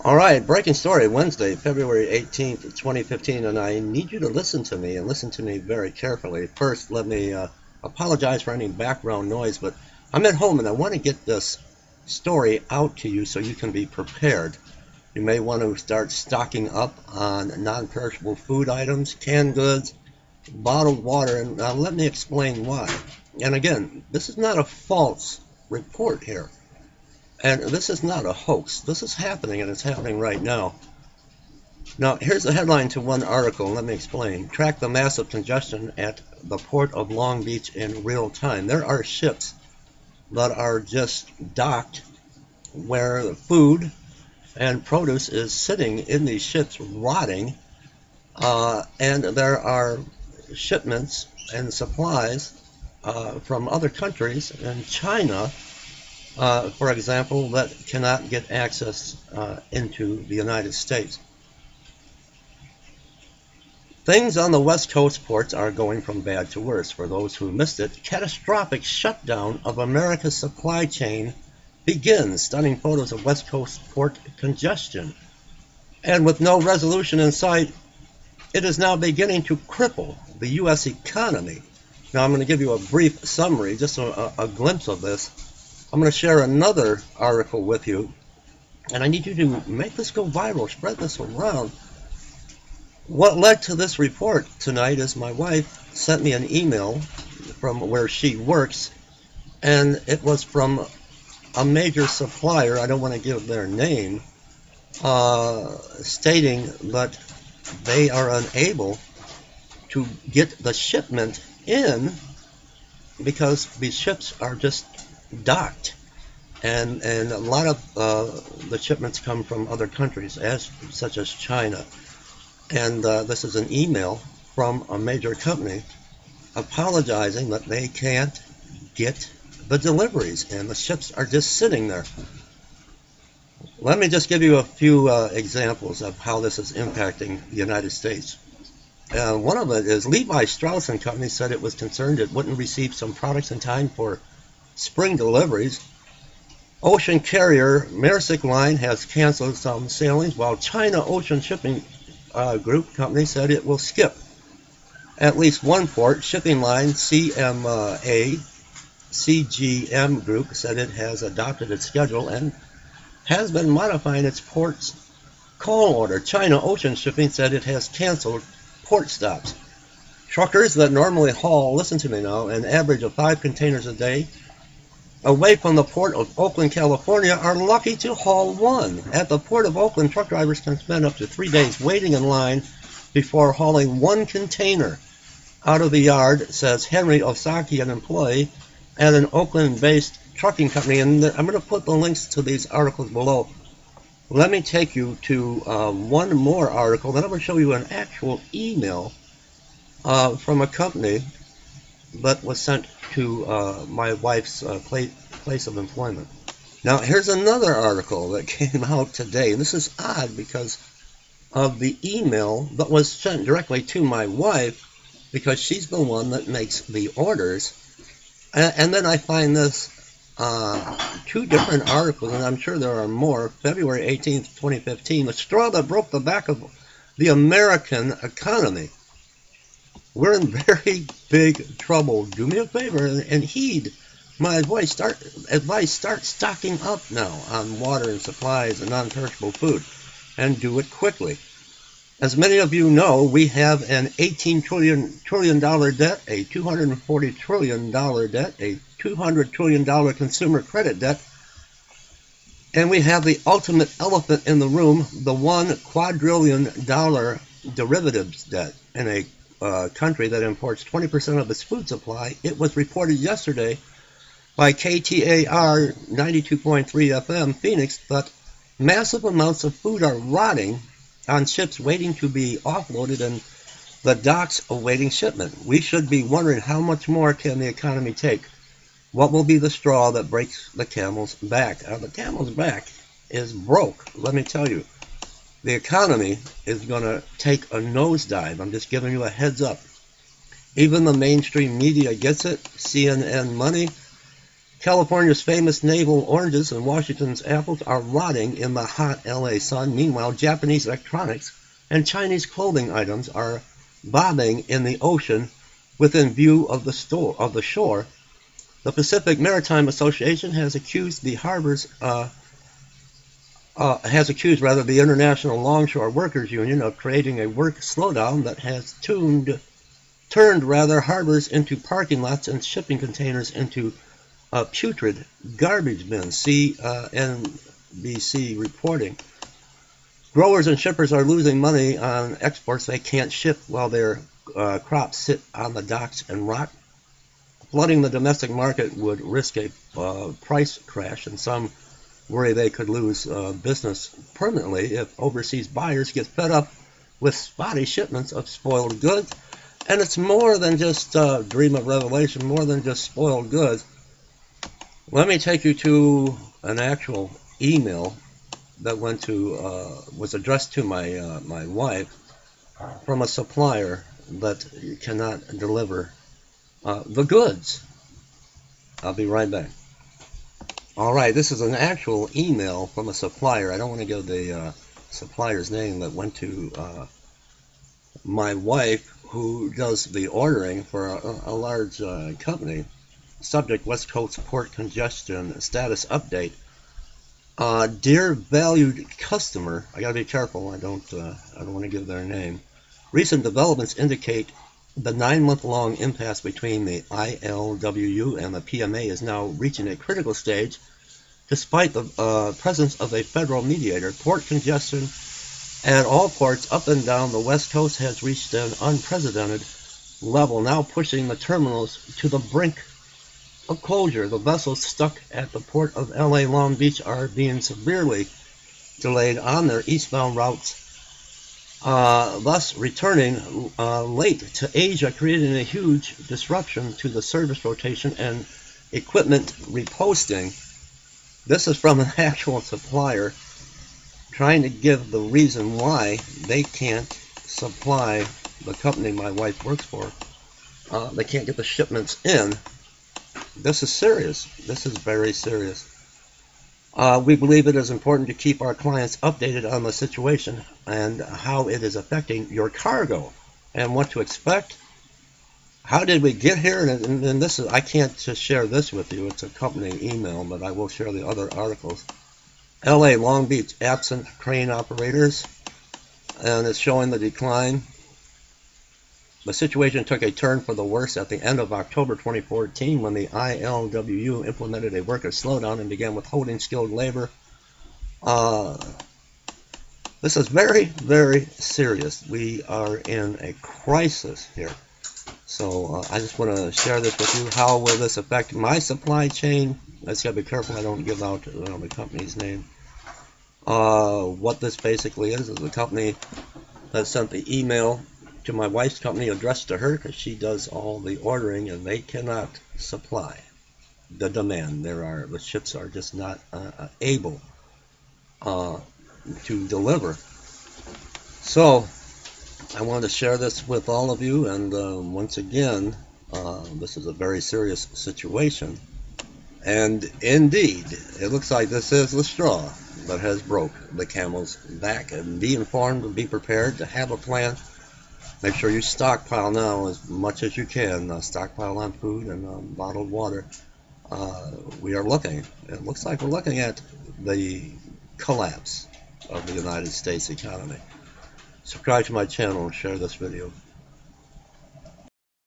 All right, breaking story, Wednesday, February 18th, 2015, and I need you to listen to me and listen to me very carefully. First, let me apologize for any background noise, but I'm at home and I want to get this story out to you so you can be prepared. You may want to start stocking up on non-perishable food items, canned goods, bottled water, and let me explain why. And again, this is not a false report here. And this is not a hoax. This is happening, and it's happening right now. Now, here's the headline to one article. Let me explain. Track the massive congestion at the port of Long Beach in real time. There are ships that are just docked where food and produce is sitting in these ships rotting, and there are shipments and supplies from other countries and China, for example, that cannot get access into the United States. Things on the West Coast ports are going from bad to worse. For those who missed it, catastrophic shutdown of America's supply chain begins. Stunning photos of West Coast port congestion. And with no resolution in sight, it is now beginning to cripple the U.S. economy. Now I'm going to give you a brief summary, just a glimpse of this. I'm going to share another article with you, and I need you to make this go viral, spread this around. What led to this report tonight is my wife sent me an email from where she works, and it was from a major supplier, I don't want to give their name, stating that they are unable to get the shipment in because these ships are just docked, and a lot of the shipments come from other countries, such as China. And this is an email from a major company apologizing that they can't get the deliveries and the ships are just sitting there. Let me just give you a few examples of how this is impacting the United States. One of it is Levi Strauss & Company said it was concerned it wouldn't receive some products in time for spring deliveries. Ocean carrier Maersk Line has canceled some sailings, while China Ocean Shipping Group Company said it will skip at least one port. Shipping line CGM Group said it has adopted its schedule and has been modifying its port's call order. China Ocean Shipping said it has canceled port stops. Truckers that normally haul, listen to me now, an average of 5 containers a day away from the port of Oakland, California, are lucky to haul one. At the port of Oakland, truck drivers can spend up to 3 days waiting in line before hauling one container out of the yard, says Henry Osaki, an employee at an Oakland-based trucking company. And I'm going to put the links to these articles below. Let me take you to one more article. Then I'm going to show you an actual email from a company that was sent to my wife's place of employment. Now, here's another article that came out today. This is odd because of the email that was sent directly to my wife, because she's the one that makes the orders. And then I find this 2 different articles, and I'm sure there are more. February 18th, 2015, the straw that broke the back of the American economy. We're in very big trouble. Do me a favor and heed my advice. Start stocking up now on water and supplies and non-perishable food, and do it quickly. As many of you know, we have an $18 trillion debt, a $240 trillion debt, a $200 trillion consumer credit debt, and we have the ultimate elephant in the room, the $1 quadrillion derivatives debt in a country that imports 20% of its food supply. It was reported yesterday by KTAR 92.3 FM Phoenix that massive amounts of food are rotting on ships waiting to be offloaded and the docks awaiting shipment. We should be wondering, how much more can the economy take? What will be the straw that breaks the camel's back? The camel's back is broke, let me tell you. The economy is going to take a nosedive. I'm just giving you a heads up. Even the mainstream media gets it. CNN Money California's famous navel oranges and Washington's apples are rotting in the hot LA sun. Meanwhile, Japanese electronics and Chinese clothing items are bobbing in the ocean within view of the shore. The Pacific Maritime Association has accused the International Longshore Workers Union of creating a work slowdown that has turned harbors into parking lots and shipping containers into putrid garbage bins. See NBC reporting. Growers and shippers are losing money on exports they can't ship while their crops sit on the docks and rot. Flooding the domestic market would risk a price crash, and some worry they could lose business permanently if overseas buyers get fed up with spotty shipments of spoiled goods. And it's more than just dream of revelation, more than just spoiled goods. Let me take you to an actual email that was addressed to my wife from a supplier that cannot deliver the goods. I'll be right back. All right, this is an actual email from a supplier. I don't want to give the supplier's name that went to my wife, who does the ordering for a large company. Subject: West Coast port congestion status update. Dear valued customer, I gotta be careful. I don't want to give their name. Recent developments indicate the 9-month-long impasse between the ILWU and the PMA is now reaching a critical stage, despite the presence of a federal mediator. Port congestion at all ports up and down the West Coast has reached an unprecedented level, now pushing the terminals to the brink of closure. The vessels stuck at the port of LA Long Beach are being severely delayed on their eastbound routes, thus returning late to Asia, creating a huge disruption to the service rotation and equipment reposting. This is from an actual supplier trying to give the reason why they can't supply the company my wife works for. They can't get the shipments in. This is serious. This is very serious. We believe it is important to keep our clients updated on the situation and how it is affecting your cargo and what to expect. How did we get here? And this is, I can't just share this with you. It's a company email, but I will share the other articles. LA Long Beach absent crane operators, and it's showing the decline. The situation took a turn for the worse at the end of October 2014 when the ILWU implemented a worker slowdown and began withholding skilled labor. This is very, very serious. We are in a crisis here. So I just want to share this with you. How will this affect my supply chain? I just got to be careful I don't give out the company's name. What this basically is a company that sent the email to my wife's company addressed to her, because she does all the ordering and they cannot supply the demand. The ships are just not able to deliver. So I wanted to share this with all of you, and once again, this is a very serious situation. And indeed, it looks like this is the straw that has broke the camel's back. And be informed and be prepared to have a plan. Make sure you stockpile now as much as you can. Stockpile on food and bottled water. It looks like we're looking at the collapse of the United States economy. Subscribe to my channel and share this video.